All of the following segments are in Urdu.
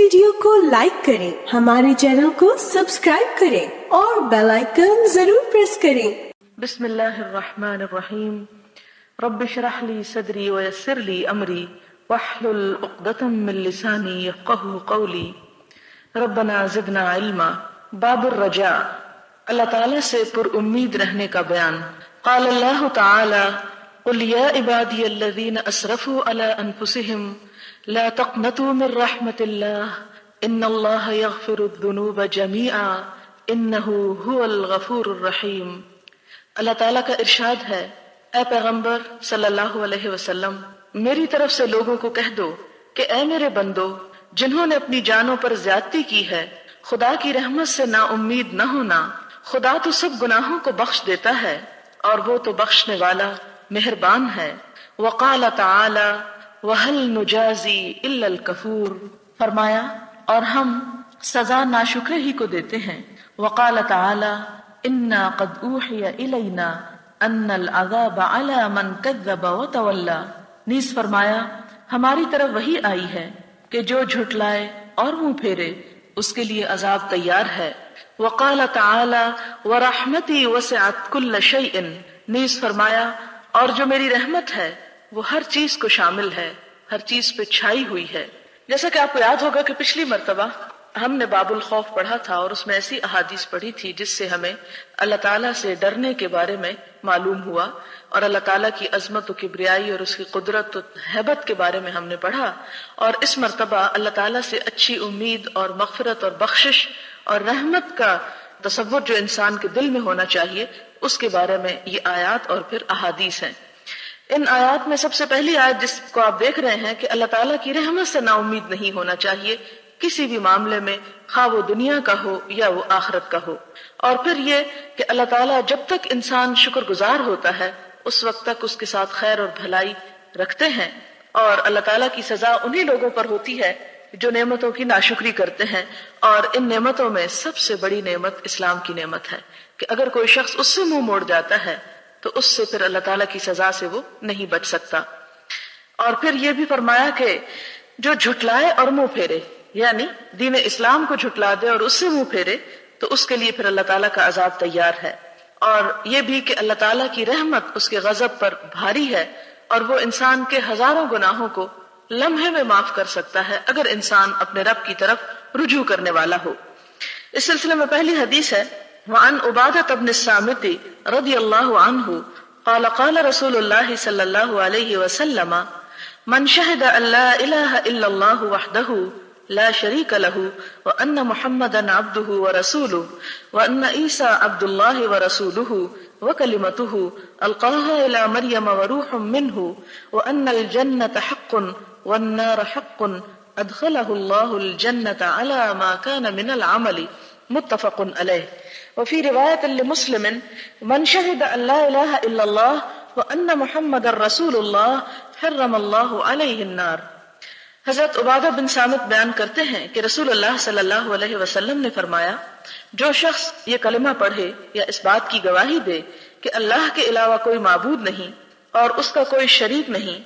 ویڈیو کو لائک کریں، ہمارے چینل کو سبسکرائب کریں اور بیل آئیکن ضرور پریس کریں۔ بسم اللہ الرحمن الرحیم۔ رب اشرح لی صدری ویسر لی امری واحلل عقدۃ من لسانی یفقہوا قولی۔ ربنا زدنا علما۔ باب الرجاء، اللہ تعالیٰ سے پر امید رہنے کا بیان۔ قال اللہ تعالی قل یا عبادی الذین اسرفوا علی انفسہم لا تقنطوا من رحمت اللہ ان اللہ یغفر الذنوب جميعا انہ هو الغفور الرحیم۔ اللہ تعالیٰ کا ارشاد ہے، اے پیغمبر صلی اللہ علیہ وسلم، میری طرف سے لوگوں کو کہہ دو کہ اے میرے بندو، جنہوں نے اپنی جانوں پر زیادتی کی ہے، خدا کی رحمت سے نا امید نہ ہونا۔ خدا تو سب گناہوں کو بخش دیتا ہے اور وہ تو بخشنے والا مہربان ہے۔ وقال تعالی وَهَلْ نُجَازِي إِلَّا الْكَفُورَ، فرمایا اور ہم سزا ناشکرے ہی کو دیتے ہیں۔ وقال تعالی اِنَّا قَدْ أُوحِيَ إِلَيْنَا أَنَّ الْعَذَابَ عَلَى مَنْ كَذَّبَ وَتَوَلَّى، نیز فرمایا ہماری طرف وحی آئی ہے کہ جو جھٹلائے اور منہ پھیرے اس کے لیے عذاب تیار ہے۔ وقال تعالی وَرَحْمَتِي وَسِعَتْ كُلَّ شَيْءٍ، نیز فرمایا اور جو میری رحمت ہے وہ ہر چیز کو شامل ہے، ہر چیز پہ چھائی ہوئی ہے۔ جیسا کہ آپ کو یاد ہوگا کہ پچھلی مرتبہ ہم نے باب الخوف پڑھا تھا اور اس میں ایسی احادیث پڑھی تھی جس سے ہمیں اللہ تعالیٰ سے ڈرنے کے بارے میں معلوم ہوا، اور اللہ تعالیٰ کی عظمت و کبریائی اور اس کی قدرت و ہیبت کے بارے میں ہم نے پڑھا۔ اور اس مرتبہ اللہ تعالیٰ سے اچھی امید اور مغفرت اور بخشش اور رحمت کا تصور جو انسان کے دل میں ہونا چاہیے، اس کے بارے میں یہ آیات اور پھر احادیث ہیں۔ ان آیات میں سب سے پہلی آیت جس کو آپ دیکھ رہے ہیں کہ اللہ تعالیٰ کی رحمت سے نا امید نہیں ہونا چاہیے کسی بھی معاملے میں، خواہ وہ دنیا کا ہو یا وہ آخرت کا ہو۔ اور پھر یہ کہ اللہ تعالیٰ جب تک انسان شکر گزار ہوتا ہے اس وقت تک اس کے ساتھ خیر اور بھلائی رکھتے ہیں، اور اللہ تعالیٰ کی سزا انہی لوگوں پر ہوتی ہے جو نعمتوں کی ناشکری کرتے ہیں۔ اور ان نعمتوں میں سب سے بڑی نعمت اسلام کی نعمت ہے کہ اگر کوئی شخص اس سے منہ موڑ جاتا ہے تو اس سے پھر اللہ تعالیٰ کی سزا سے وہ نہیں بچ سکتا۔ اور پھر یہ بھی فرمایا کہ جو جھٹلائے اور منہ پھیرے، یعنی دین اسلام کو جھٹلا دے اور اس سے منہ پھیرے، تو اس کے لیے پھر اللہ تعالیٰ کا عذاب تیار ہے۔ اور یہ بھی کہ اللہ تعالیٰ کی رحمت اس کے غضب پر بھاری ہے، اور وہ انسان کے ہزاروں گناہوں کو لمحے میں معاف کر سکتا ہے اگر انسان اپنے رب کی طرف رجوع کرنے والا ہو۔ اس سلسلے میں پہلی حدیث ہے، وعن عبادة بن الصامت رضی اللہ عنہ قال قال رسول اللہ صلی اللہ علیہ وسلم من شہد ان لا الہ الا اللہ وحدہ لا شریک له وان محمدا عبدہ ورسولہ وان عیسی عبد اللہ ورسولہ وکلمتہ القاها الى مریم وروح منہ وان الجنة حق والنار حق ادخلہ اللہ الجنة على ما كان من العمل متفق علیہ۔ وفی روایت لمسلم من شہد ان لا الہ الا اللہ وان محمد رسول اللہ حرم اللہ علیہ النار۔ حضرت عبادہ بن صامت بیان کرتے ہیں کہ رسول اللہ صلی اللہ علیہ وسلم نے فرمایا، جو شخص یہ کلمہ پڑھے یا اس بات کی گواہی دے کہ اللہ کے علاوہ کوئی معبود نہیں اور اس کا کوئی شریک نہیں،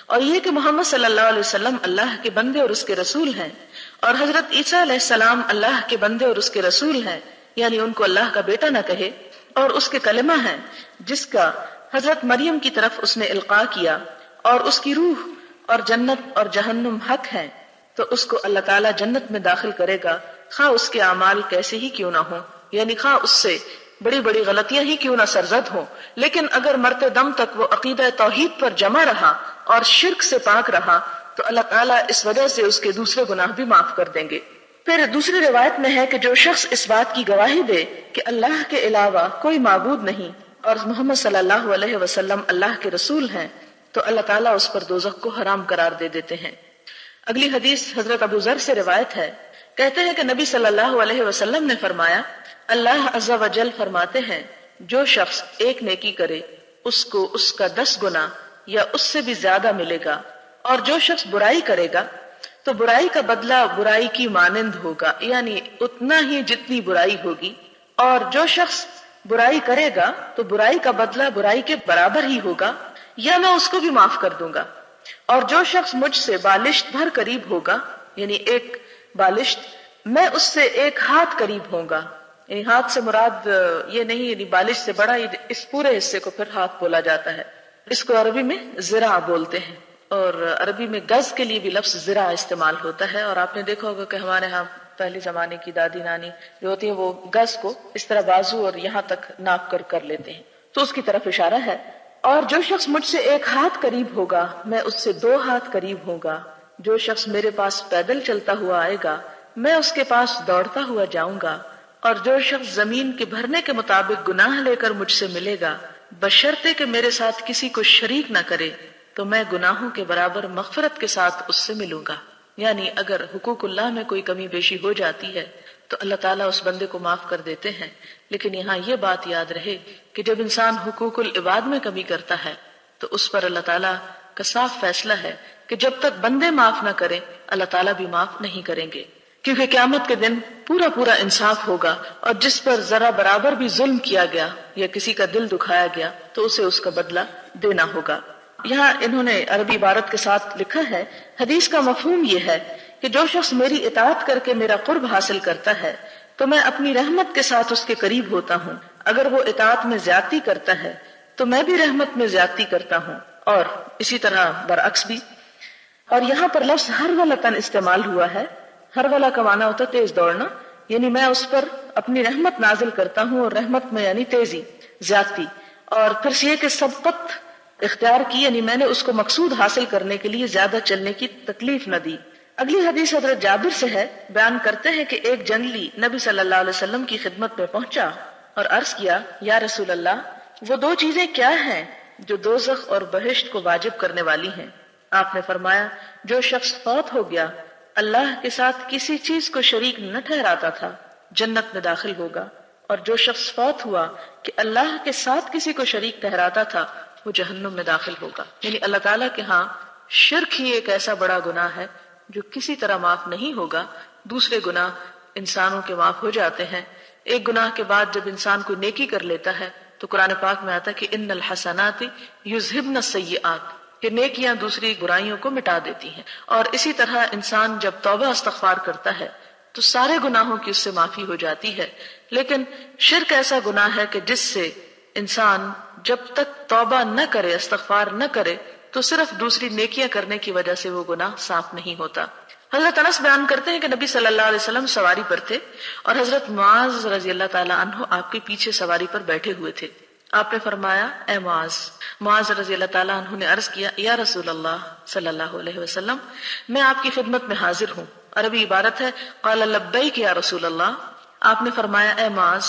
اور یہ کہ محمد صلی اللہ علیہ وسلم اللہ کے بندے اور اس کے رسول ہیں، اور حضرت عیسیٰ علیہ السلام اللہ کے بندے اور اس کے رسول ہیں، یعنی ان کو اللہ کا بیٹا نہ کہے، اور اس کے کلمہ ہیں جس کا حضرت مریم کی طرف اس نے القاء کیا، اور اس کی روح اور جنت اور جہنم حق ہیں، تو اس کو اللہ تعالیٰ جنت میں داخل کرے گا، خواہ اس کے اعمال کیسے ہی کیوں نہ ہوں، یعنی خواہ اس سے بڑی بڑی غلطیاں ہی کیوں نہ سرزد ہوں، لیکن اگر مرتے دم تک وہ عقیدہ توحید پر جمع رہا اور شرک سے پاک رہا تو اللہ تعالیٰ اس وجہ سے اس کے دوسرے گناہ بھی معاف کر دیں گے۔ پھر دوسری روایت میں ہے کہ جو شخص اس بات کی گواہی دے کہ اللہ کے علاوہ کوئی معبود نہیں اور محمد صلی اللہ علیہ وسلم اللہ کے رسول ہیں، تو اللہ تعالیٰ اس پر دوزخ کو حرام قرار دے دیتے ہیں۔ اگلی حدیث حضرت ابو ذر سے روایت ہے، کہتے ہیں کہ نبی صلی اللہ علیہ وسلم نے فرمایا، اللہ عز و جل فرماتے ہیں، جو شخص ایک نیکی کرے اس کو اس کا 10 گنا یا اس سے بھی زیادہ ملے گا، اور جو شخص برائی کرے گا تو برائی کا بدلہ برائی کی مانند ہوگا، یعنی اتنا ہی جتنی برائی ہوگی، اور جو شخص برائی کرے گا تو برائی کا بدلہ برائی کے برابر ہی ہوگا، یا میں اس کو بھی معاف کر دوں گا، اور جو شخص مجھ سے بالشت بھر قریب ہوگا یعنی ایک بالشت، میں اس سے ایک ہاتھ قریب ہوں گا. یعنی ہاتھ سے مراد یہ نہیں یعنی بالشت سے بڑا، اس پورے حصے کو پھر ہاتھ بولا جاتا ہے. اس کو عربی میں ذراع بولتے ہیں، اور عربی میں گز کے لیے بھی لفظ ذراع استعمال ہوتا ہے. اور آپ نے دیکھا ہوگا کہ ہمارے ہاں پہلے زمانے کی دادی نانی جو ہوتی ہیں وہ گز کو اس طرح بازو اور یہاں تک ناپ کر لیتے ہیں، تو اس کی طرف اشارہ ہے. اور جو شخص مجھ سے ایک ہاتھ قریب ہوگا میں اس سے 2 ہاتھ قریب ہوں گا. جو شخص میرے پاس پیدل چلتا ہوا آئے گا میں اس کے پاس دوڑتا ہوا جاؤں گا. اور جو شخص زمین کے بھرنے کے مطابق گناہ لے کر مجھ سے ملے گا بشرطے کہ میرے ساتھ کسی کو شریک نہ کرے تو میں گناہوں کے برابر مغفرت کے ساتھ اس سے ملوں گا. یعنی اگر حقوق اللہ میں کوئی کمی بیشی ہو جاتی ہے تو اللہ تعالیٰ اس بندے کو معاف کر دیتے ہیں. لیکن یہاں یہ بات یاد رہے کہ جب انسان حقوق العباد میں کمی کرتا ہے تو اس پر اللہ تعالیٰ کا صاف فیصلہ ہے کہ جب تک بندے معاف نہ کریں اللہ تعالیٰ بھی معاف نہیں کریں گے. کیونکہ قیامت کے دن پورا انصاف ہوگا، اور جس پر ذرا برابر بھی ظلم کیا گیا یا کسی کا دل دکھایا گیا تو اسے اس کا بدلہ دینا ہوگا. یہاں انہوں نے عربی عبارت کے ساتھ لکھا ہے، حدیث کا مفہوم یہ ہے کہ جو شخص میری اطاعت کر کے میرا قرب حاصل کرتا ہے تو میں اپنی رحمت کے ساتھ اس کے قریب ہوتا ہوں. اگر وہ اطاعت میں زیادتی کرتا ہے تو میں بھی رحمت میں زیادتی کرتا ہوں، اور اسی طرح برعکس بھی. اور یہاں پر لفظ ہرولتاً استعمال ہوا ہے. ہرولا کا معنی ہوتا ہے تیز دوڑنا، یعنی میں اس پر اپنی رحمت نازل کرتا ہوں، اور رحمت میں یعنی تیزی، زیادتی. اور پھر یہ کہ سبقت اختیار کی، یعنی میں نے اس کو مقصود حاصل کرنے کے لیے زیادہ چلنے کی تکلیف نہ دی. اگلی حدیث حضرت جابر سے ہے. بیان کرتے ہیں کہ ایک جنگلی نبی صلی اللہ علیہ وسلم کی خدمت میں پہنچا اور عرض کیا، یا رسول اللہ وہ 2 چیزیں کیا ہیں جو دوزخ اور بہشت کو واجب کرنے والی ہیں؟ آپ نے فرمایا، جو شخص فوت ہو گیا اللہ کے ساتھ کسی چیز کو شریک نہ ٹھہراتا تھا جنت میں داخل ہوگا، اور جو شخص فوت ہوا کہ اللہ کے ساتھ کسی کو شریک ٹھہراتا تھا وہ جہنم میں داخل ہوگا. یعنی اللہ تعالیٰ کے ہاں شرک ہی ایک ایسا بڑا گناہ ہے جو کسی طرح معاف نہیں ہوگا. دوسرے گناہ انسانوں کے معاف ہو جاتے ہیں. ایک گناہ کے بعد جب انسان کوئی نیکی کر لیتا ہے تو قرآن پاک میں آتا ہے کہ ان الحسنات یذہبن السیئات، کہ نیکیاں دوسری برائیوں کو مٹا دیتی ہیں. اور اسی طرح انسان جب توبہ استغفار کرتا ہے تو سارے گناہوں کی اس سے معافی ہو جاتی ہے. لیکن شرک ایسا گناہ ہے کہ جس سے انسان جب تک توبہ نہ کرے، استغفار نہ کرے، تو صرف دوسری نیکیاں کرنے کی وجہ سے وہ گناہ صاف نہیں ہوتا. حضرت انس بیان کرتے ہیں کہ نبی صلی اللہ علیہ وسلم سواری پر تھے اور حضرت معاذ رضی اللہ تعالی عنہ آپ کے پیچھے سواری پر بیٹھے ہوئے تھے. آپ نے فرمایا، اے معاذ رضی اللہ تعالیٰ عنہ نے عرض کیا، یا رسول اللہ صلی اللہ علیہ وسلم میں آپ کی خدمت میں حاضر ہوں. عربی عبارت ہے قال لبیک یا رسول اللہ. آپ نے فرمایا، اے معاذ.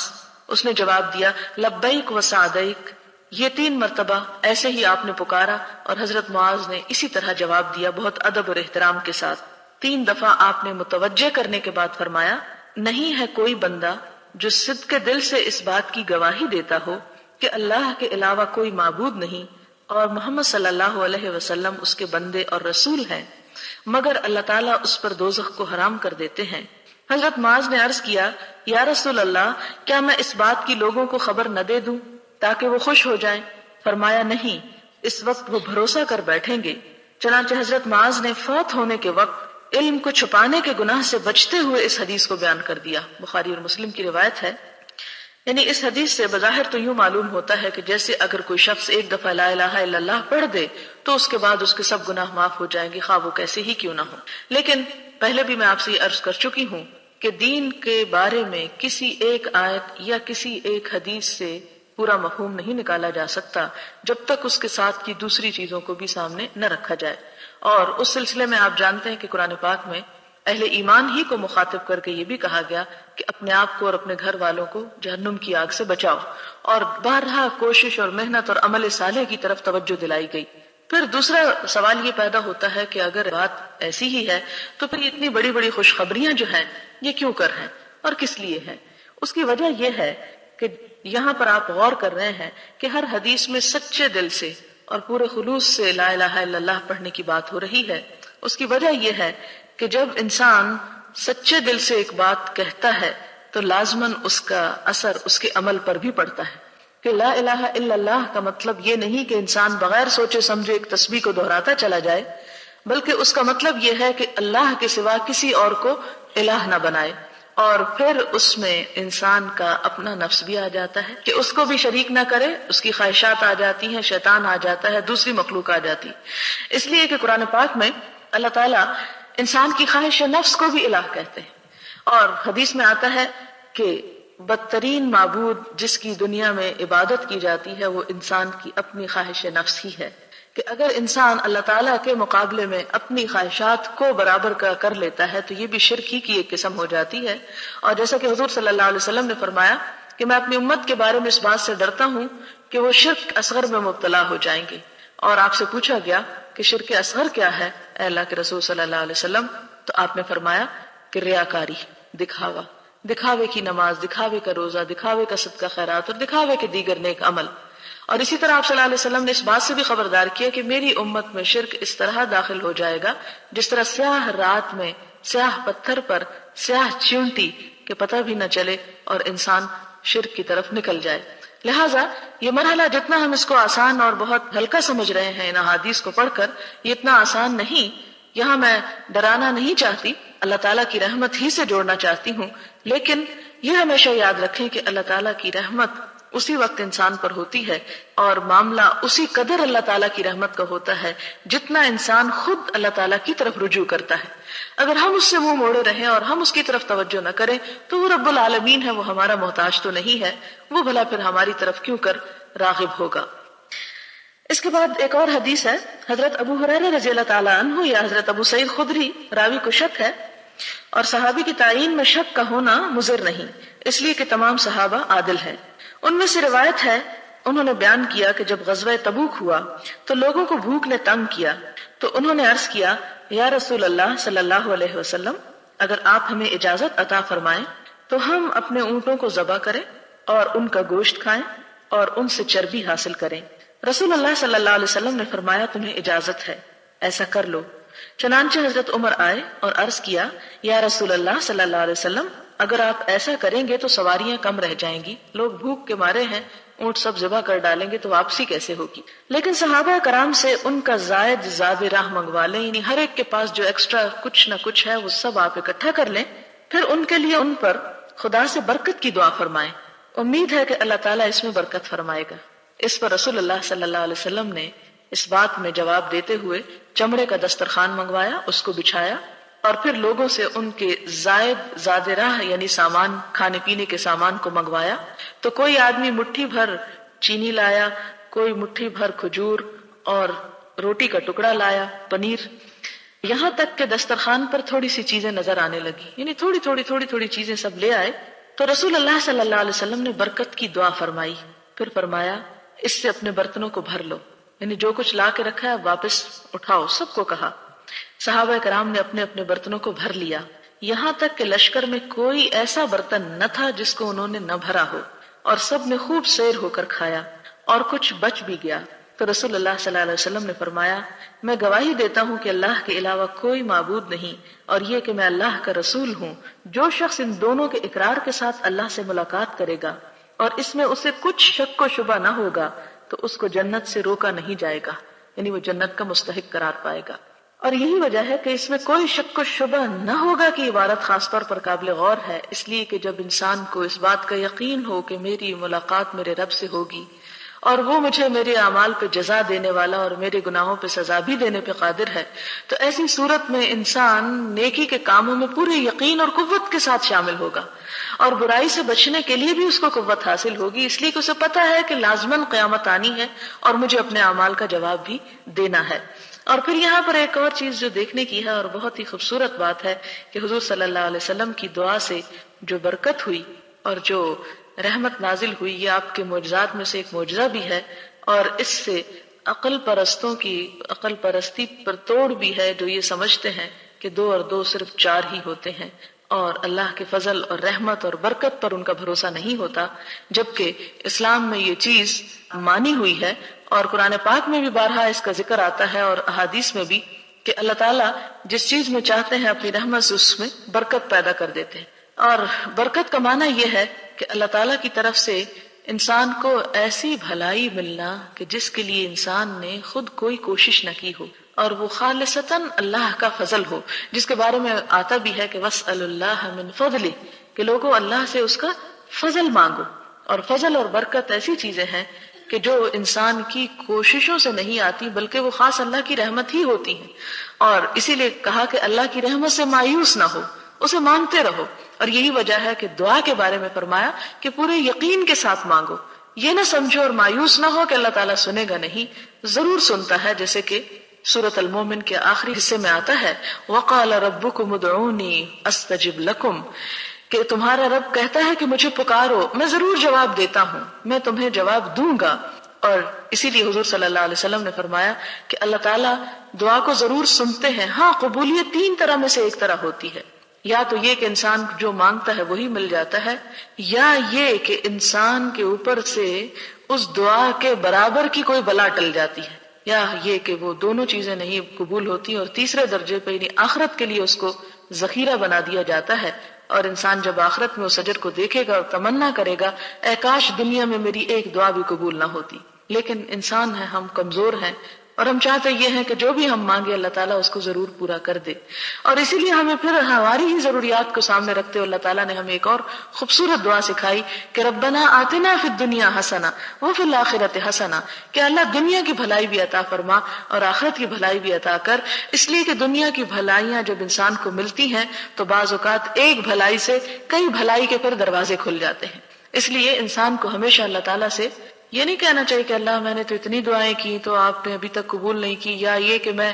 اس نے جواب دیا، لبیک و سعدیک. یہ 3 مرتبہ ایسے ہی آپ نے پکارا اور حضرت معاذ نے اسی طرح جواب دیا بہت ادب اور احترام کے ساتھ. 3 دفعہ آپ نے متوجہ کرنے کے بعد فرمایا، نہیں ہے کوئی بندہ جو صدق کے دل سے اس بات کی گواہی دیتا ہو کہ اللہ کے علاوہ کوئی معبود نہیں اور محمد صلی اللہ علیہ وسلم اس کے بندے اور رسول ہیں، مگر اللہ تعالیٰ اس پر دوزخ کو حرام کر دیتے ہیں. حضرت معاذ نے عرض کیا، یا رسول اللہ کیا میں اس بات کی لوگوں کو خبر نہ دے دوں تاکہ وہ خوش ہو جائیں؟ فرمایا، نہیں، اس وقت وہ بھروسہ کر بیٹھیں گے. چنانچہ حضرت معاذ نے فوت ہونے کے وقت علم کو چھپانے کے گناہ سے بچتے ہوئے اس حدیث کو بیان کر دیا. بخاری اور مسلم کی روایت ہے. یعنی اس حدیث سے بظاہر تو یوں معلوم ہوتا ہے کہ جیسے اگر کوئی شخص ایک دفعہ لا الہ الا اللہ پڑھ دے تو اس کے بعد اس کے سب گناہ معاف ہو جائیں گے، خواہ وہ کیسے ہی کیوں نہ ہو. لیکن پہلے بھی میں آپ سے یہ عرض کر چکی ہوں کہ دین کے بارے میں کسی ایک آیت یا کسی ایک حدیث سے پورا مفہوم نہیں نکالا جا سکتا جب تک اس کے ساتھ کی دوسری چیزوں کو بھی سامنے نہ رکھا جائے. اور اس سلسلے میں آپ جانتے ہیں کہ قرآن پاک میں اہل ایمان ہی کو مخاطب کر کے یہ بھی کہا گیا کہ اپنے آپ کو اور اپنے گھر والوں کو جہنم کی آگ سے بچاؤ، اور بارہا کوشش اور محنت اور عمل صالح کی طرف توجہ دلائی گئی. پھر دوسرا سوال یہ پیدا ہوتا ہے کہ اگر بات ایسی ہی ہے تو پھر اتنی بڑی بڑی خوشخبریاں جو ہیں یہ کیوں کر ہیں اور کس لیے ہیں؟ اس کی وجہ یہ ہے کہ یہاں پر آپ غور کر رہے ہیں کہ ہر حدیث میں سچے دل سے اور پورے خلوص سے لا الہ الا اللہ پڑھنے کی بات ہو رہی ہے. اس کی وجہ یہ ہے کہ جب انسان سچے دل سے ایک بات کہتا ہے تو لازماً اس کا اثر اس کے عمل پر بھی پڑتا ہے. کہ لا الہ الا اللہ کا مطلب یہ نہیں کہ انسان بغیر سوچے سمجھے ایک تسبیح کو دہراتا چلا جائے، بلکہ اس کا مطلب یہ ہے کہ اللہ کے سوا کسی اور کو الہ نہ بنائے. اور پھر اس میں انسان کا اپنا نفس بھی آ جاتا ہے کہ اس کو بھی شریک نہ کرے، اس کی خواہشات آ جاتی ہیں، شیطان آ جاتا ہے، دوسری مخلوق آ جاتی. اس لیے کہ قرآن پاک میں اللہ تعالیٰ انسان کی خواہش نفس کو بھی الہ کہتے ہیں. اور حدیث میں آتا ہے کہ بدترین معبود جس کی دنیا میں عبادت کی جاتی ہے وہ انسان کی اپنی خواہش نفس ہی ہے. کہ اگر انسان اللہ تعالیٰ کے مقابلے میں اپنی خواہشات کو برابر کا کر لیتا ہے تو یہ بھی شرک ہی کی ایک قسم ہو جاتی ہے. اور جیسا کہ حضور صلی اللہ علیہ وسلم نے فرمایا کہ میں اپنی امت کے بارے میں اس بات سے ڈرتا ہوں کہ وہ شرک اصغر میں مبتلا ہو جائیں گے. اور آپ سے پوچھا گیا کہ شرک اصغر کیا ہے اے اللہ کے رسول صلی اللہ علیہ وسلم؟ تو آپ نے فرمایا کہ ریاکاری، دکھاوا، دکھاوے کی نماز، دکھاوے کا روزہ، دکھاوے کا صدقہ خیرات اور دکھاوے کے دیگر نیک عمل. اور اسی طرح آپ صلی اللہ علیہ وسلم نے اس بات سے بھی خبردار کیا کہ میری امت میں شرک اس طرح داخل ہو جائے گا جس طرح سیاہ رات میں سیاہ پتھر پر سیاہ چیونٹی کہ پتہ بھی نہ چلے اور انسان شرک کی طرف نکل جائے. لہٰذا یہ مرحلہ جتنا ہم اس کو آسان اور بہت ہلکا سمجھ رہے ہیں ان احادیث کو پڑھ کر، یہ اتنا آسان نہیں. یہاں میں ڈرانا نہیں چاہتی، اللہ تعالیٰ کی رحمت ہی سے جوڑنا چاہتی ہوں، لیکن یہ ہمیشہ یاد رکھیں کہ اللہ تعالیٰ کی رحمت اسی وقت انسان پر ہوتی ہے اور معاملہ اسی قدر اللہ تعالیٰ کی رحمت کا ہوتا ہے جتنا انسان خود اللہ تعالیٰ کی طرف رجوع کرتا ہے. اگر ہم اس سے منہ موڑے رہیں اور ہم اس کی طرف توجہ نہ کریں تو وہ رب العالمین ہے، وہ ہمارا محتاج تو نہیں ہے، وہ بھلا پھر ہماری طرف کیوں کر راغب ہوگا. اس کے بعد ایک اور حدیث ہے، حضرت ابو ہریرہ رضی اللہ تعالیٰ عنہ یا حضرت ابو سعید خدری، راوی کو شک ہے، اور صحابی کی تعین میں شک کا ہونا مضر نہیں، اس لیے کہ تمام صحابہ عادل ہیں. ان میں سے روایت ہے انہوں نے بیان کیا کہ جب غزوہ تبوک ہوا تو لوگوں کو بھوک نے تنگ کیا تو انہوں نے عرض کیا یا رسول اللہ صلی اللہ علیہ وسلم، اگر آپ ہمیں اجازت عطا فرمائیں تو ہم اپنے اونٹوں کو ذبح کریں اور ان کا گوشت کھائیں اور ان سے چربی حاصل کریں. رسول اللہ صلی اللہ علیہ وسلم نے فرمایا تمہیں اجازت ہے، ایسا کر لو. چنانچہ حضرت عمر آئے اور عرض کیا یا رسول اللہ صلی اللہ علیہ وسلم، اگر آپ ایسا کریں گے تو سواریاں کم رہ جائیں گی، لوگ بھوک کے مارے ہیں، اونٹ سب ذبح کر ڈالیں گے تو واپسی کیسے ہوگی. لیکن صحابہ کرام سے ان کا زاد راہ منگوا لیں، یعنی ہر ایک کے پاس جو ایکسٹرا کچھ نہ کچھ ہے وہ سب آپ اکٹھا کر لیں، پھر ان کے لیے ان پر خدا سے برکت کی دعا فرمائیں، امید ہے کہ اللہ تعالیٰ اس میں برکت فرمائے گا. اس پر رسول اللہ صلی اللہ علیہ وسلم نے اس بات میں جواب دیتے ہوئے چمڑے کا دسترخوان منگوایا، اس کو بچھایا اور پھر لوگوں سے ان کے زاد راہ یعنی سامان، کھانے پینے کے سامان کو منگوایا. تو کوئی آدمی مٹھی بھر چینی لایا، کوئی مٹھی بھر کھجور اور روٹی کا ٹکڑا لایا، پنیر، یہاں تک کہ دسترخوان پر تھوڑی سی چیزیں نظر آنے لگی، یعنی تھوڑی چیزیں سب لے آئے. تو رسول اللہ صلی اللہ علیہ وسلم نے برکت کی دعا فرمائی، پھر فرمایا اس سے اپنے برتنوں کو بھر لو، یعنی جو کچھ لا کے رکھا ہے واپس اٹھاؤ، سب کو کہا. صحابہ کرام نے اپنے اپنے برتنوں کو بھر لیا، یہاں تک کہ لشکر میں کوئی ایسا برتن نہ تھا جس کو انہوں نے نہ بھرا ہو، اور سب نے خوب سیر ہو کر کھایا اور کچھ بچ بھی گیا. تو رسول اللہ صلی اللہ علیہ وسلم نے فرمایا میں گواہی دیتا ہوں کہ اللہ کے علاوہ کوئی معبود نہیں اور یہ کہ میں اللہ کا رسول ہوں. جو شخص ان دونوں کے اقرار کے ساتھ اللہ سے ملاقات کرے گا اور اس میں اسے کچھ شک و شبہ نہ ہوگا تو اس کو جنت سے روکا نہیں جائے گا، یعنی وہ جنت کا مستحق قرار پائے گا. اور یہی وجہ ہے کہ اس میں کوئی شک و شبہ نہ ہوگا کہ عبارت خاص طور پر قابل غور ہے، اس لیے کہ جب انسان کو اس بات کا یقین ہو کہ میری ملاقات میرے رب سے ہوگی اور وہ مجھے میرے اعمال پہ جزا دینے والا اور میرے گناہوں پہ سزا بھی دینے پہ قادر ہے، تو ایسی صورت میں انسان نیکی کے کاموں میں پورے یقین اور قوت کے ساتھ شامل ہوگا اور برائی سے بچنے کے لیے بھی اس کو قوت حاصل ہوگی، اس لیے کہ اسے پتا ہے کہ لازماً قیامت آنی ہے اور مجھے اپنے اعمال کا جواب بھی دینا ہے. اور پھر یہاں پر ایک اور چیز جو دیکھنے کی ہے اور بہت ہی خوبصورت بات ہے کہ حضور صلی اللہ علیہ وسلم کی دعا سے جو برکت ہوئی اور جو رحمت نازل ہوئی، یہ آپ کے معجزات میں سے ایک معجزہ بھی ہے، اور اس سے عقل پرستوں کی عقل پرستی پر توڑ بھی ہے جو یہ سمجھتے ہیں کہ 2 اور 2 صرف 4 ہی ہوتے ہیں اور اللہ کے فضل اور رحمت اور برکت پر ان کا بھروسہ نہیں ہوتا، جبکہ اسلام میں یہ چیز مانی ہوئی ہے اور قرآن پاک میں بھی بارہا اس کا ذکر آتا ہے اور احادیث میں بھی کہ اللہ تعالیٰ جس چیز میں چاہتے ہیں اپنی رحمت سے اس میں برکت پیدا کر دیتے ہیں. اور برکت کا معنی یہ ہے کہ اللہ تعالیٰ کی طرف سے انسان کو ایسی بھلائی ملنا کہ جس کے لیے انسان نے خود کوئی کوشش نہ کی ہو اور وہ خالصتاً اللہ کا فضل ہو، جس کے بارے میں آتا بھی ہے کہ وَاسْأَلُوا اللَّهَ مِن فَضْلِهِ، کہ لوگوں اللہ سے اس کا فضل مانگو. اور فضل اور برکت ایسی چیزیں ہیں کہ جو انسان کی کوششوں سے نہیں آتی بلکہ وہ خاص اللہ کی رحمت ہی ہوتی ہیں. اور اسی لیے کہا کہ اللہ کی رحمت سے مایوس نہ ہو، اسے مانگتے رہو. اور یہی وجہ ہے کہ دعا کے بارے میں فرمایا کہ پورے یقین کے ساتھ مانگو، یہ نہ سمجھو اور مایوس نہ ہو کہ اللہ تعالیٰ سنے گا، نہیں، ضرور سنتا ہے. جیسے کہ سورۃ المومن کے آخری حصے میں آتا ہے وَقَالَ رَبُّكُمُ ادْعُونِي أَسْتَجِبْ لَكُمْ، کہ تمہارا رب کہتا ہے کہ مجھے پکارو، میں ضرور جواب دیتا ہوں، میں تمہیں جواب دوں گا. اور اسی لیے حضور صلی اللہ علیہ وسلم نے فرمایا کہ اللہ تعالیٰ دعا کو ضرور سنتے ہیں. ہاں، قبولیت 3 طرح میں سے ایک طرح ہوتی ہے، یا تو یہ کہ انسان جو مانگتا ہے وہی مل جاتا ہے، یا یہ کہ انسان کے اوپر سے اس دعا کے برابر کی کوئی بلا ٹل جاتی ہے، یا یہ کہ وہ دونوں چیزیں نہیں قبول ہوتی اور تیسرے درجے پہ یعنی آخرت کے لیے اس کو ذخیرہ بنا دیا جاتا ہے. اور انسان جب آخرت میں اس اجر کو دیکھے گا اور تمنا کرے گا اے کاش دنیا میں میری ایک دعا بھی قبول نہ ہوتی. لیکن انسان ہے، ہم کمزور ہیں، اور ہم چاہتے یہ ہیں کہ جو بھی ہم مانگے اللہ تعالیٰ اس کو ضرور پورا کر دے. اور اسی لیے ہمیں پھر ہماری ہی ضروریات کو سامنے رکھتے ہوئے اللہ تعالیٰ نے ہمیں ایک اور خوبصورت دعا سکھائی کہ ربنا آتنا فی الدنیا حسنہ وفی الآخرۃ حسنہ، کہ اللہ دنیا کی بھلائی بھی عطا فرما اور آخرت کی بھلائی بھی عطا کر. اس لیے کہ دنیا کی بھلائیاں جب انسان کو ملتی ہیں تو بعض اوقات ایک بھلائی سے کئی بھلائی کے پھر دروازے کھل جاتے ہیں. اس لیے انسان کو ہمیشہ اللہ تعالیٰ سے یہ نہیں کہنا چاہیے کہ اللہ میں نے تو اتنی دعائیں کی تو آپ نے ابھی تک قبول نہیں کی، یا یہ کہ میں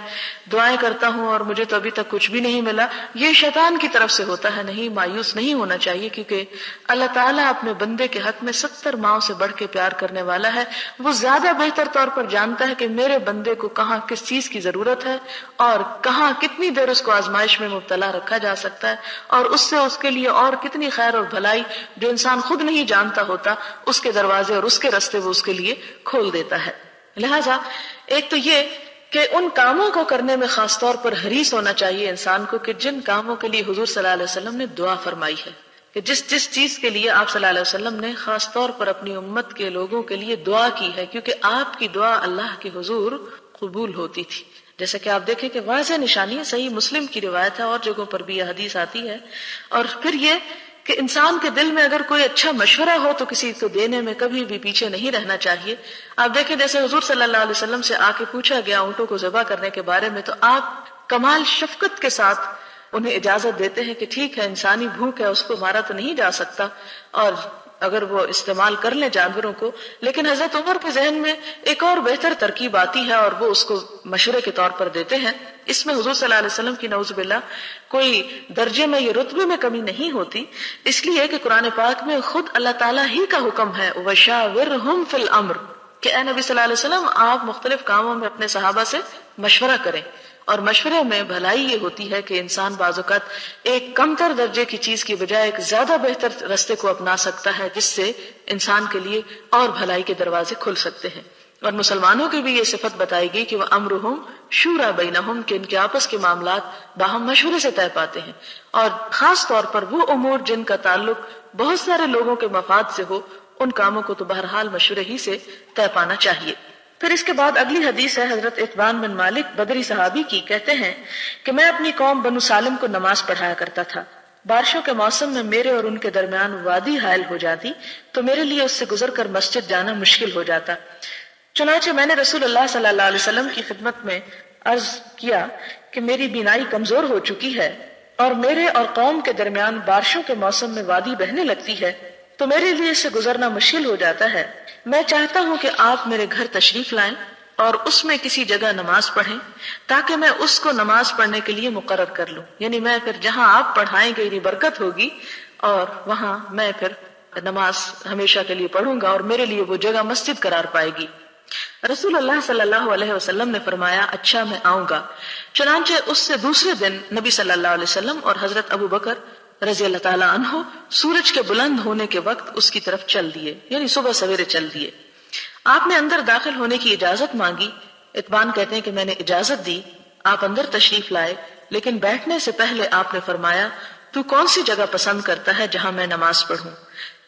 دعائیں کرتا ہوں اور مجھے تو ابھی تک کچھ بھی نہیں ملا. یہ شیطان کی طرف سے ہوتا ہے. نہیں، مایوس نہیں ہونا چاہیے، کیونکہ اللہ تعالیٰ اپنے بندے کے حق میں 70 ماؤں سے بڑھ کے پیار کرنے والا ہے. وہ زیادہ بہتر طور پر جانتا ہے کہ میرے بندے کو کہاں کس چیز کی ضرورت ہے اور کہاں کتنی دیر اس کو آزمائش میں مبتلا رکھا جا سکتا ہے، اور اس سے اس کے لیے اور کتنی خیر اور بھلائی جو انسان خود نہیں جانتا ہوتا اس کے دروازے اور اس کے راستے وہ اس کے لیے کھول دیتا ہے. لہذا ایک تو یہ کہ ان کاموں کو کرنے میں خاص طور پر حریص ہونا چاہیے انسان کو کہ جن کاموں کے لیے حضور صلی اللہ علیہ وسلم نے دعا فرمائی ہے، کہ جس چیز کے لیے آپ صلی اللہ علیہ وسلم نے خاص طور پر اپنی امت کے لوگوں کے لیے دعا کی ہے، کیونکہ آپ کی دعا اللہ کے حضور قبول ہوتی تھی. جیسا کہ آپ دیکھیں کہ واضح نشانی ہے، صحیح مسلم کی روایت ہے، اور جگہوں پر بھی یہ حدیث آتی ہے. اور پھر یہ کہ انسان کے دل میں اگر کوئی اچھا مشورہ ہو تو کسی کو دینے میں کبھی بھی پیچھے نہیں رہنا چاہیے. آپ دیکھیں جیسے حضور صلی اللہ علیہ وسلم سے آ کے پوچھا گیا اونٹوں کو ذبح کرنے کے بارے میں، تو آپ کمال شفقت کے ساتھ انہیں اجازت دیتے ہیں کہ ٹھیک ہے، انسانی بھوک ہے، اس کو مارا تو نہیں جا سکتا، اور اگر وہ استعمال کر لیں جانوروں کو. لیکن حضرت عمر کے ذہن میں ایک اور بہتر ترکیب آتی ہے اور وہ اس کو مشورے کے طور پر دیتے ہیں. اس میں حضور صلی اللہ علیہ وسلم کی نعوذ باللہ کوئی درجے میں یا رتبے میں کمی نہیں ہوتی، اس لیے کہ قرآن پاک میں خود اللہ تعالیٰ ہی کا حکم ہے وَشَاوِرْهُمْ فِي الْأَمْرِ، کہ اے نبی صلی اللہ علیہ وسلم آپ مختلف کاموں میں اپنے صحابہ سے مشورہ کریں. اور مشورے میں بھلائی یہ ہوتی ہے کہ انسان بعض اوقات ایک کمتر درجے کی چیز کی بجائے ایک زیادہ بہتر راستے کو اپنا سکتا ہے، جس سے انسان کے لیے اور بھلائی کے دروازے کھل سکتے ہیں. اور مسلمانوں کی بھی یہ صفت بتائی گئی کہ وہ امرہم شورا بینہم، کہ ان کے آپس کے معاملات باہم مشورے سے طے پاتے ہیں، اور خاص طور پر وہ امور جن کا تعلق بہت سارے لوگوں کے مفاد سے ہو، ان کاموں کو تو بہرحال مشورے ہی سے طے پانا چاہیے. پھر اس کے بعد اگلی حدیث ہے حضرت اتبان بن مالک بدری صحابی کی. کہتے ہیں کہ میں اپنی قوم بنو سالم کو نماز پڑھایا کرتا تھا. بارشوں کے موسم میں میرے اور ان کے درمیان وادی حائل ہو جاتی تو میرے لیے اس سے گزر کر مسجد جانا مشکل ہو جاتا. چنانچہ میں نے رسول اللہ صلی اللہ علیہ وسلم کی خدمت میں عرض کیا کہ میری بینائی کمزور ہو چکی ہے اور میرے اور قوم کے درمیان بارشوں کے موسم میں وادی بہنے لگتی ہے تو میرے لیے اس سے گزرنا مشکل ہو جاتا ہے. میں چاہتا ہوں کہ آپ میرے گھر تشریف لائیں اور اس میں کسی جگہ نماز پڑھیں تاکہ میں اس کو نماز پڑھنے کے لیے مقرر کر لوں. یعنی میں پھر جہاں آپ پڑھائیں گے یعنی برکت ہوگی اور وہاں میں پھر نماز ہمیشہ کے لیے پڑھوں گا اور میرے لیے وہ جگہ مسجد قرار پائے گی. رسول اللہ صلی اللہ علیہ وسلم نے فرمایا اچھا میں آؤں گا. چنانچہ اس سے دوسرے دن نبی صلی اللہ علیہ وسلم اور حضرت ابو بکر رضی اللہ تعالیٰ عنہ سورج کے بلند ہونے کے وقت اس کی طرف چل دیے، یعنی صبح سویرے چل دیے. آپ نے اندر داخل ہونے کی اجازت مانگی. اتبان کہتے ہیں کہ میں نے اجازت دی. آپ اندر تشریف لائے لیکن بیٹھنے سے پہلے آپ نے فرمایا تو کون سی جگہ پسند کرتا ہے جہاں میں نماز پڑھوں؟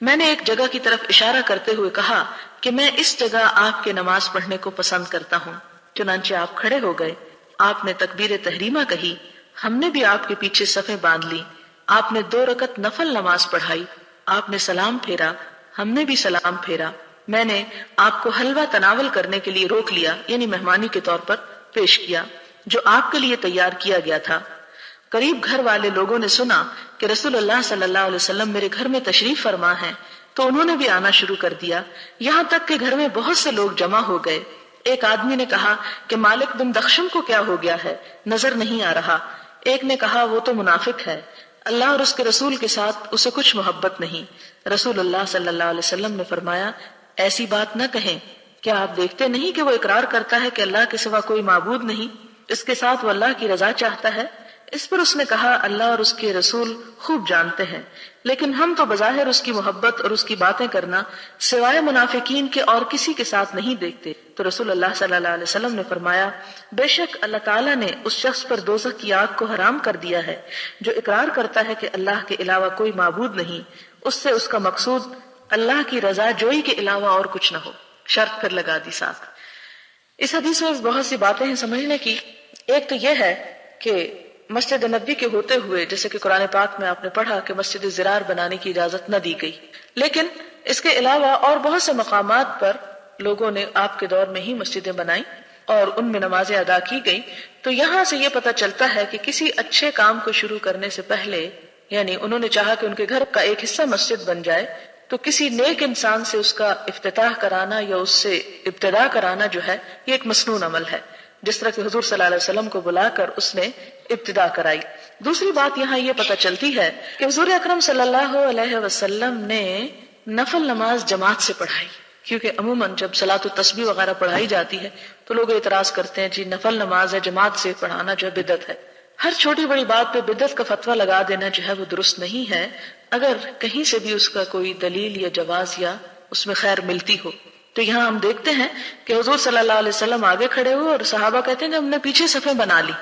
میں نے ایک جگہ کی طرف اشارہ کرتے ہوئے کہا کہ میں اس جگہ آپ کے نماز پڑھنے کو پسند کرتا ہوں. چنانچہ آپ کھڑے ہو گئے. آپ نے تکبیر تحریمہ کہی، ہم نے بھی آپ کے پیچھے صفیں باندھ لی، آپ نے 2 رکعت نفل نماز پڑھائی، آپ نے سلام پھیرا، ہم نے بھی سلام پھیرا، میں نے آپ کو حلوہ تناول کرنے کے لیے روک لیا، یعنی مہمانی کے طور پر پیش کیا، جو آپ کے لیے تیار کیا گیا تھا۔ قریب گھر والے لوگوں نے سنا کہ رسول اللہ صلی اللہ علیہ وسلم میرے گھر میں تشریف فرما ہیں، تو انہوں نے بھی آنا شروع کر دیا، یہاں تک کہ گھر میں بہت سے لوگ جمع ہو گئے۔ ایک آدمی نے کہا کہ مالک بن دخشم کو کیا ہو گیا ہے، نظر نہیں آ رہا۔ ایک نے کہا وہ تو منافق ہے، اللہ اور اس کے رسول کے ساتھ اسے کچھ محبت نہیں۔ رسول اللہ صلی اللہ علیہ وسلم نے فرمایا ایسی بات نہ کہیں، کیا آپ دیکھتے نہیں کہ وہ اقرار کرتا ہے کہ اللہ کے سوا کوئی معبود نہیں، اس کے ساتھ وہ اللہ کی رضا چاہتا ہے؟ اس پر اس نے کہا اللہ اور اس کے رسول خوب جانتے ہیں، لیکن ہم تو بظاہر اس کی محبت اور اس کی باتیں کرنا سوائے منافقین کے اور کسی کے ساتھ نہیں دیکھتے۔ تو رسول اللہ صلی اللہ علیہ وسلم نے فرمایا بے شک اللہ تعالیٰ نے اس شخص پر دوزخ کی آگ کو حرام کر دیا ہے جو اقرار کرتا ہے کہ اللہ کے علاوہ کوئی معبود نہیں، اس سے اس کا مقصود اللہ کی رضا جوئی کے علاوہ اور کچھ نہ ہو۔ شرط پھر لگا دی ساتھ۔ اس حدیث میں بہت سی باتیں ہیں سمجھنے کی۔ ایک تو یہ ہے کہ مسجد نبی کے ہوتے ہوئے جیسے کہ قرآن پاک میں آپ نے پڑھا کہ مسجد زرار بنانے کی اجازت نہ دی گئی، لیکن اس کے علاوہ اور بہت سے مقامات پر لوگوں نے آپ کے دور میں ہی مسجدیں بنائیں اور ان میں نمازیں ادا کی گئی۔ تو یہاں سے یہ پتہ چلتا ہے کہ کسی اچھے کام کو شروع کرنے سے پہلے، یعنی انہوں نے چاہا کہ ان کے گھر کا ایک حصہ مسجد بن جائے، تو کسی نیک انسان سے اس کا افتتاح کرانا یا اس سے ابتدا کرانا جو ہے یہ ایک مسنون عمل ہے، جس طرح کہ حضور صلی اللہ علیہ وسلم کو بلا کر اس نے ابتدا کرائی۔ دوسری بات یہاں یہ پتہ چلتی ہے کہ حضور اکرم صلی اللہ علیہ وسلم نے نفل نماز جماعت سے پڑھائی، کیونکہ عموماً جب صلاۃ التسبیح وغیرہ پڑھائی جاتی ہے تو لوگ اعتراض کرتے ہیں جی نفل نماز ہے جماعت سے پڑھانا جو ہے بدعت ہے۔ ہر چھوٹی بڑی بات پہ بدعت کا فتویٰ لگا دینا جو ہے وہ درست نہیں ہے، اگر کہیں سے بھی اس کا کوئی دلیل یا جواز یا اس میں خیر ملتی ہو۔ تو یہاں ہم دیکھتے ہیں کہ حضور صلی اللہ علیہ وسلم آگے کھڑے ہوئے اور صحابہ کہتے ہیں کہ ہم نے پیچھے صفیں بنا لی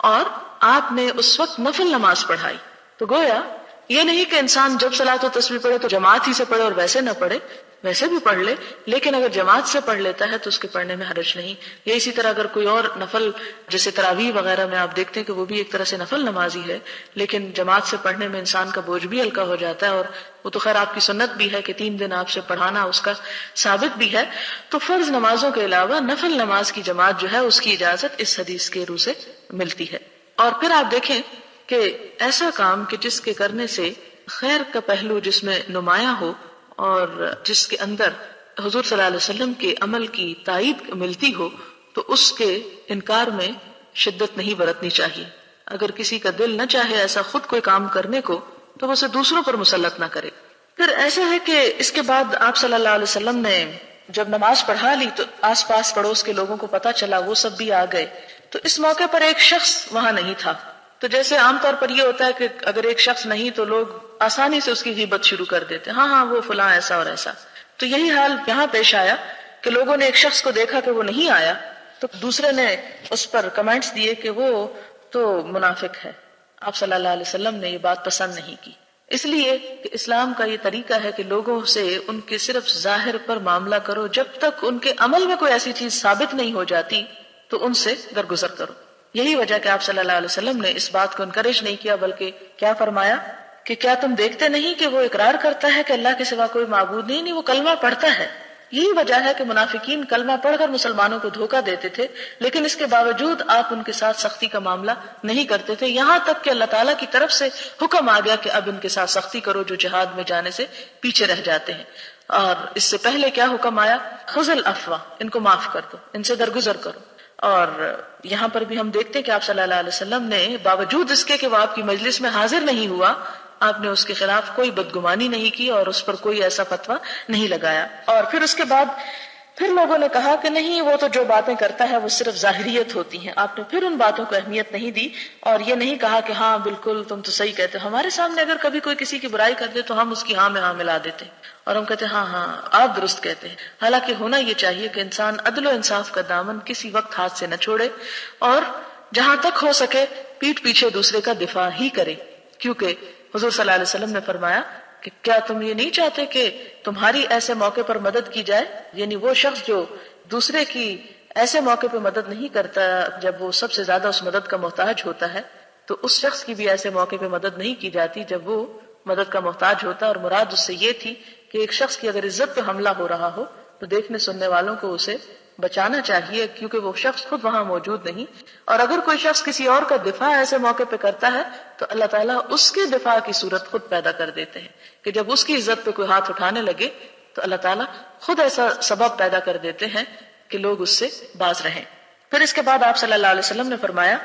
اور آپ نے اس وقت نفل نماز پڑھائی۔ تو گویا یہ نہیں کہ انسان جب صلاۃ و تسبیح پڑھے تو جماعت ہی سے پڑھے اور ویسے نہ پڑھے، ویسے بھی پڑھ لے، لیکن اگر جماعت سے پڑھ لیتا ہے تو اس کے پڑھنے میں حرج نہیں۔ یا اسی طرح اگر کوئی اور نفل جیسے تراویح وغیرہ میں آپ دیکھتے ہیں کہ وہ بھی ایک طرح سے نفل نمازی ہے، لیکن جماعت سے پڑھنے میں انسان کا بوجھ بھی ہلکا ہو جاتا ہے، اور وہ تو خیر آپ کی سنت بھی ہے کہ 3 دن آپ سے پڑھانا اس کا ثابت بھی ہے۔ تو فرض نمازوں کے علاوہ نفل نماز کی جماعت جو ہے اس کی اجازت اس حدیث کے روح سے ملتی ہے۔ اور پھر آپ دیکھیں کہ ایسا کام کہ جس کے کرنے سے خیر کا پہلو جس میں نمایاں ہو اور جس کے اندر حضور صلی اللہ علیہ وسلم کے عمل کی تائید ملتی ہو، تو اس کے انکار میں شدت نہیں برتنی چاہیے۔ اگر کسی کا دل نہ چاہے ایسا خود کوئی کام کرنے کو تو وہ اسے دوسروں پر مسلط نہ کرے۔ پھر ایسا ہے کہ اس کے بعد آپ صلی اللہ علیہ وسلم نے جب نماز پڑھا لی تو آس پاس پڑوس کے لوگوں کو پتہ چلا، وہ سب بھی آ گئے۔ تو اس موقع پر ایک شخص وہاں نہیں تھا۔ تو جیسے عام طور پر یہ ہوتا ہے کہ اگر ایک شخص نہیں تو لوگ آسانی سے اس کی غیبت شروع کر دیتے، ہاں وہ فلاں ایسا اور ایسا۔ تو یہی حال یہاں پیش آیا کہ لوگوں نے ایک شخص کو دیکھا کہ وہ نہیں آیا، تو دوسرے نے اس پر کمنٹس دیے کہ وہ تو منافق ہے۔ آپ صلی اللہ علیہ وسلم نے یہ بات پسند نہیں کی، اس لیے کہ اسلام کا یہ طریقہ ہے کہ لوگوں سے ان کے صرف ظاہر پر معاملہ کرو، جب تک ان کے عمل میں کوئی ایسی چیز ثابت نہیں ہو جاتی تو ان سے درگزر کرو۔ یہی وجہ کہ آپ صلی اللہ علیہ وسلم نے اس بات کو انکریج نہیں کیا، بلکہ کیا فرمایا کہ کیا تم دیکھتے نہیں کہ وہ اقرار کرتا ہے کہ اللہ کے سوا کوئی معبود نہیں، وہ کلمہ پڑھتا ہے۔ یہی وجہ ہے کہ منافقین کلمہ پڑھ کر مسلمانوں کو دھوکہ دیتے تھے، لیکن اس کے باوجود آپ ان کے ساتھ سختی کا معاملہ نہیں کرتے تھے، یہاں تک کہ اللہ تعالیٰ کی طرف سے حکم آ گیا کہ اب ان کے ساتھ سختی کرو جو جہاد میں جانے سے پیچھے رہ جاتے ہیں۔ اور اس سے پہلے کیا حکم آیا؟ خذ العفو، ان کو معاف کر دو، ان سے درگزر کرو۔ اور یہاں پر بھی ہم دیکھتے ہیں کہ آپ صلی اللہ علیہ وسلم نے باوجود اس کے کہ وہ آپ کی مجلس میں حاضر نہیں ہوا، آپ نے اس کے خلاف کوئی بدگمانی نہیں کی اور اس پر کوئی ایسا فتویٰ نہیں لگایا۔ اور پھر اس کے بعد پھر لوگوں نے کہا کہ نہیں وہ تو جو باتیں کرتا ہے وہ صرف ظاہریت ہوتی ہیں۔ آپ نے پھر ان باتوں کو اہمیت نہیں دی اور یہ نہیں کہا کہ ہاں بالکل تم تو صحیح کہتے ہو۔ ہمارے سامنے اگر کبھی کوئی کسی کی برائی کر دے تو ہم اس کی ہاں میں ہاں ملا دیتے اور ہم کہتے ہاں آپ درست کہتے ہیں۔ حالانکہ ہونا یہ چاہیے کہ انسان عدل و انصاف کا دامن کسی وقت ہاتھ سے نہ چھوڑے اور جہاں تک ہو سکے پیٹھ پیچھے دوسرے کا دفاع ہی کرے، کیونکہ حضور صلی اللہ علیہ وسلم نے فرمایا کہ کیا تم یہ نہیں چاہتے کہ تمہاری ایسے موقع پر مدد کی جائے، یعنی وہ شخص جو دوسرے کی ایسے موقع پہ مدد نہیں کرتا جب وہ سب سے زیادہ اس مدد کا محتاج ہوتا ہے، تو اس شخص کی بھی ایسے موقع پہ مدد نہیں کی جاتی جب وہ مدد کا محتاج ہوتا. اور مراد اس سے یہ تھی کہ ایک شخص کی اگر عزت پہ حملہ ہو رہا ہو تو دیکھنے سننے والوں کو اسے بچانا چاہیے، کیونکہ وہ شخص خود وہاں موجود نہیں. اور اگر کوئی شخص کسی اور کا دفاع ایسے موقع پہ کرتا ہے تو اللہ تعالیٰ اس کے دفاع کی صورت خود پیدا کر دیتے ہیں کہ جب اس کی عزت پہ کوئی ہاتھ اٹھانے لگے تو اللہ تعالیٰ خود ایسا سبب پیدا کر دیتے ہیں کہ لوگ اس سے باز رہیں. پھر اس کے بعد آپ صلی اللہ علیہ وسلم نے فرمایا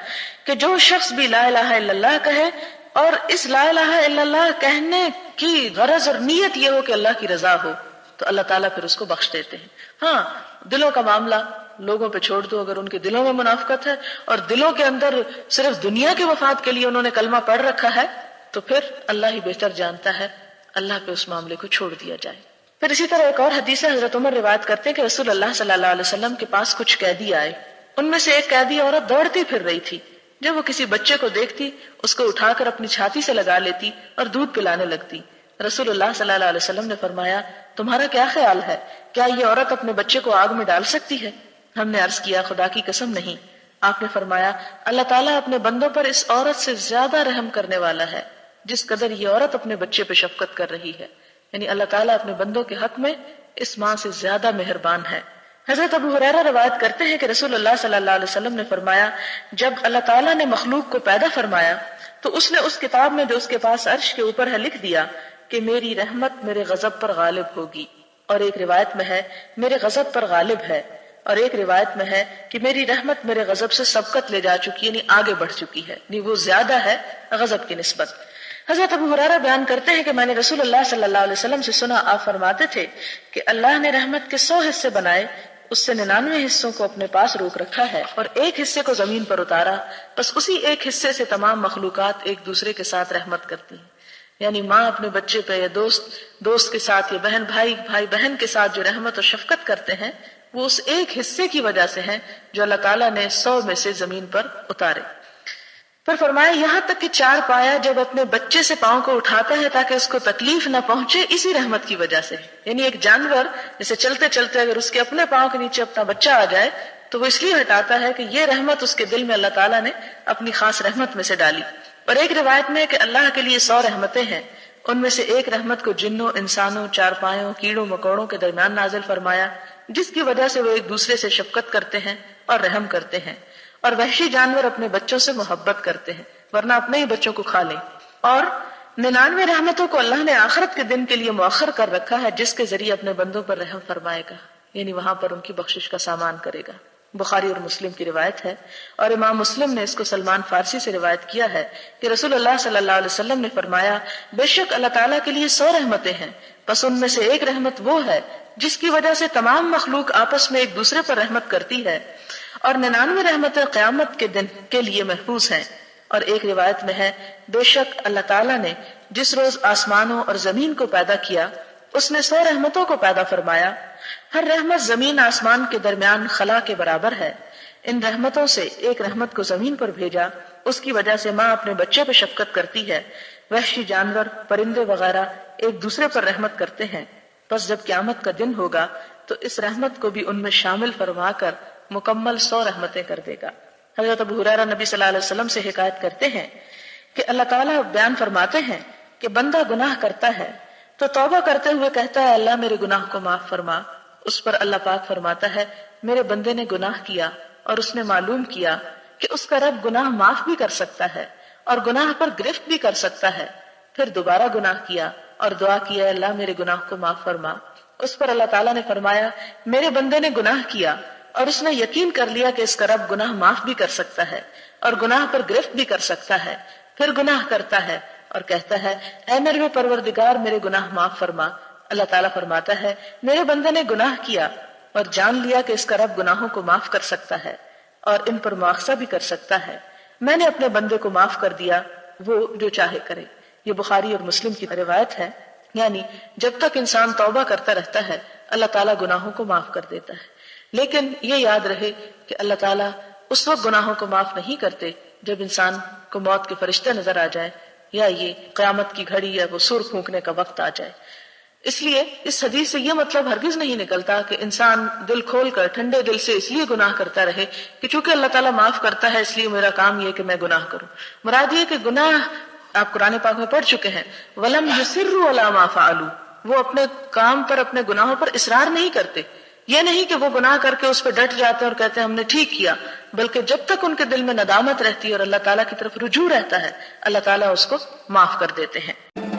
کہ جو شخص بھی لا الہ الا اللہ کہے اور اس لا الہ الا اللہ کہنے کی غرض اور نیت یہ ہو کہ اللہ کی رضا ہو تو اللہ تعالیٰ پھر اس کو بخش دیتے ہیں. ہاں، دلوں کا معاملہ لوگوں پہ چھوڑ دو. اگر ان کے دلوں میں منافقت ہے اور دلوں کے اندر صرف دنیا کے مفاد کے لیے انہوں نے کلمہ پڑھ رکھا ہے تو پھر اللہ ہی بہتر جانتا ہے، اللہ پہ اس معاملے کو چھوڑ دیا جائے. پھر اسی طرح ایک اور حدیث ہے، حضرت عمر روایت کرتے ہیں کہ رسول اللہ صلی اللہ علیہ وسلم کے پاس کچھ قیدی آئے. ان میں سے ایک قیدی عورت دوڑتی پھر رہی تھی. جب وہ کسی بچے کو دیکھتی اس کو اٹھا کر اپنی چھاتی سے لگا لیتی اور دودھ پلانے لگتی. رسول اللہ صلی اللہ علیہ وسلم نے فرمایا تمہارا کیا خیال ہے، کیا یہ عورت اپنے بچے کو آگ میں ڈال سکتی ہے؟ ہم نے عرض کیا خدا کی قسم نہیں. آپ نے فرمایا اللہ تعالیٰ اپنے بندوں پر اس عورت سے زیادہ رحم کرنے والا ہے جس قدر یہ عورت اپنے بچے پہ شفقت کر رہی ہے. یعنی اللہ تعالیٰ اپنے بندوں کے حق میں اس ماں سے زیادہ مہربان ہے. حضرت ابو ہریرہ روایت کرتے ہیں کہ رسول اللہ صلی اللہ علیہ وسلم نے فرمایا جب اللہ تعالیٰ نے مخلوق کو پیدا فرمایا تو اس نے اس کتاب میں جو اس کے پاس عرش کے اوپر ہے لکھ دیا کہ میری رحمت میرے غضب پر غالب ہوگی، اور ایک روایت میں ہے میرے غضب پر غالب ہے، اور ایک روایت میں ہے کہ میری رحمت میرے غضب سے سبقت لے جا چکی، یعنی آگے بڑھ چکی ہے، یعنی وہ زیادہ ہے غضب کی نسبت. حضرت ابو ہریرہ بیان کرتے ہیں کہ میں نے رسول اللہ صلی اللہ علیہ وسلم سے سنا، آپ فرماتے تھے کہ اللہ نے رحمت کے 100 حصے بنائے، اس سے 99 حصوں کو اپنے پاس روک رکھا ہے اور ایک حصے کو زمین پر اتارا، بس اسی ایک حصے سے تمام مخلوقات ایک دوسرے کے ساتھ رحمت کرتی ہیں. یعنی ماں اپنے بچے پہ یا دوست کے ساتھ یا بہن بھائی بہن کے ساتھ جو رحمت اور شفقت کرتے ہیں وہ اس ایک حصے کی وجہ سے ہیں جو اللہ تعالیٰ نے 100 میں سے زمین پر اتارے. پھر فرمایا یہاں تک کہ 4 پایا جب اپنے بچے سے پاؤں کو اٹھاتا ہے تاکہ اس کو تکلیف نہ پہنچے اسی رحمت کی وجہ سے. یعنی ایک جانور جیسے چلتے چلتے اگر اس کے اپنے پاؤں کے نیچے اپنا بچہ آ جائے تو وہ اس لیے ہٹاتا ہے کہ یہ رحمت اس کے دل میں اللہ تعالیٰ نے اپنی خاص رحمت میں سے ڈالی. اور ایک روایت میں کہ اللہ کے لیے 100 رحمتیں ہیں، ان میں سے ایک رحمت کو جنوں، انسانوں، 4 پایوں، کیڑوں مکوڑوں کے درمیان نازل فرمایا جس کی وجہ سے وہ ایک دوسرے سے شفقت کرتے ہیں اور رحم کرتے ہیں. اور وحشی جانور اپنے بچوں سے محبت کرتے ہیں ورنہ اپنے ہی بچوں کو کھا لیں. اور 99 رحمتوں کو اللہ نے آخرت کے دن کے لیے مؤخر کر رکھا ہے جس کے ذریعے اپنے بندوں پر رحم فرمائے گا، یعنی وہاں پر ان کی بخشش کا سامان کرے گا. بخاری اور مسلم کی روایت ہے، اور امام مسلم نے اس کو سلمان فارسی سے روایت کیا ہے کہ رسول اللہ صلی اللہ علیہ وسلم نے فرمایا بے شک اللہ تعالیٰ کے لیے 100 رحمتیں ہیں، بس ان میں سے ایک رحمت وہ ہے جس کی وجہ سے تمام مخلوق آپس میں ایک دوسرے پر رحمت کرتی ہے، اور 99 رحمتیں قیامت کے دن کے لیے محفوظ ہیں. اور ایک روایت میں ہے بے شک اللہ تعالیٰ نے جس روز آسمانوں اور زمین کو پیدا کیا اس نے 100 رحمتوں کو پیدا فرمایا، ہر رحمت زمین آسمان کے درمیان خلا کے برابر ہے. ان رحمتوں سے ایک رحمت کو زمین پر بھیجا، اس کی وجہ سے ماں اپنے بچے پہ شفقت کرتی ہے، وحشی جانور پرندے وغیرہ ایک دوسرے پر رحمت کرتے ہیں. بس جب قیامت کا دن ہوگا تو اس رحمت کو بھی ان میں شامل فرما کر مکمل 100 رحمتیں کر دے گا. حضرت ابو ہریرہ نبی صلی اللہ علیہ وسلم سے حکایت کرتے ہیں کہ اللہ تعالیٰ بیان فرماتے ہیں کہ بندہ گناہ کرتا ہے تو توبہ کرتے ہوئے کہتا ہے اللہ میرے گناہ کو معاف فرما. اس پر اللہ پاک فرماتا ہے میرے بندے نے گناہ کیا اور اس نے معلوم کیا کہ اس کا رب گناہ معاف بھی کر سکتا ہے اور گناہ پر گرفت بھی کر سکتا ہے. پھر دوبارہ گناہ کیا اور دعا کیا اللہ میرے گناہ کو معاف فرما. اس پر اللہ تعالیٰ نے فرمایا میرے بندے نے گناہ کیا اور اس نے یقین کر لیا کہ اس کا رب گناہ معاف بھی کر سکتا ہے اور گناہ پر گرفت بھی کر سکتا ہے. پھر گناہ کرتا ہے اور کہتا ہے اے میرے پروردگار میرے گناہ معاف فرما. اللہ تعالیٰ فرماتا ہے میرے بندے نے گناہ کیا اور جان لیا کہ اس کا رب گناہوں کو معاف کر سکتا ہے اور ان پر مواخذہ بھی کر سکتا ہے، میں نے اپنے بندے کو معاف کر دیا، وہ جو چاہے کرے. یہ بخاری اور مسلم کی روایت ہے. یعنی جب تک انسان توبہ کرتا رہتا ہے اللہ تعالیٰ گناہوں کو معاف کر دیتا ہے. لیکن یہ یاد رہے کہ اللہ تعالیٰ اس وقت گناہوں کو معاف نہیں کرتے جب انسان کو موت کے فرشتے نظر آ جائے یا یہ قیامت کی گھڑی یا وہ سور پھونکنے کا وقت آ جائے. اس لیے اس حدیث سے یہ مطلب ہرگز نہیں نکلتا کہ انسان دل کھول کر ٹھنڈے دل سے اس لیے گناہ کرتا رہے کہ چونکہ اللہ تعالیٰ معاف کرتا ہے اس لیے میرا کام یہ کہ میں گناہ کروں. مراد یہ کہ گناہ آپ قرآن پاک میں پڑھ چکے ہیں وَلَمْ يُصِرُّوا عَلَىٰ مَا فَعَلُوا، وہ اپنے کام پر اپنے گناہوں پر اصرار نہیں کرتے. یہ نہیں کہ وہ گناہ کر کے اس پہ ڈٹ جاتے اور کہتے ہیں ہم نے ٹھیک کیا، بلکہ جب تک ان کے دل میں ندامت رہتی ہے اور اللہ تعالیٰ کی طرف رجوع رہتا ہے اللہ تعالیٰ اس کو معاف کر دیتے ہیں.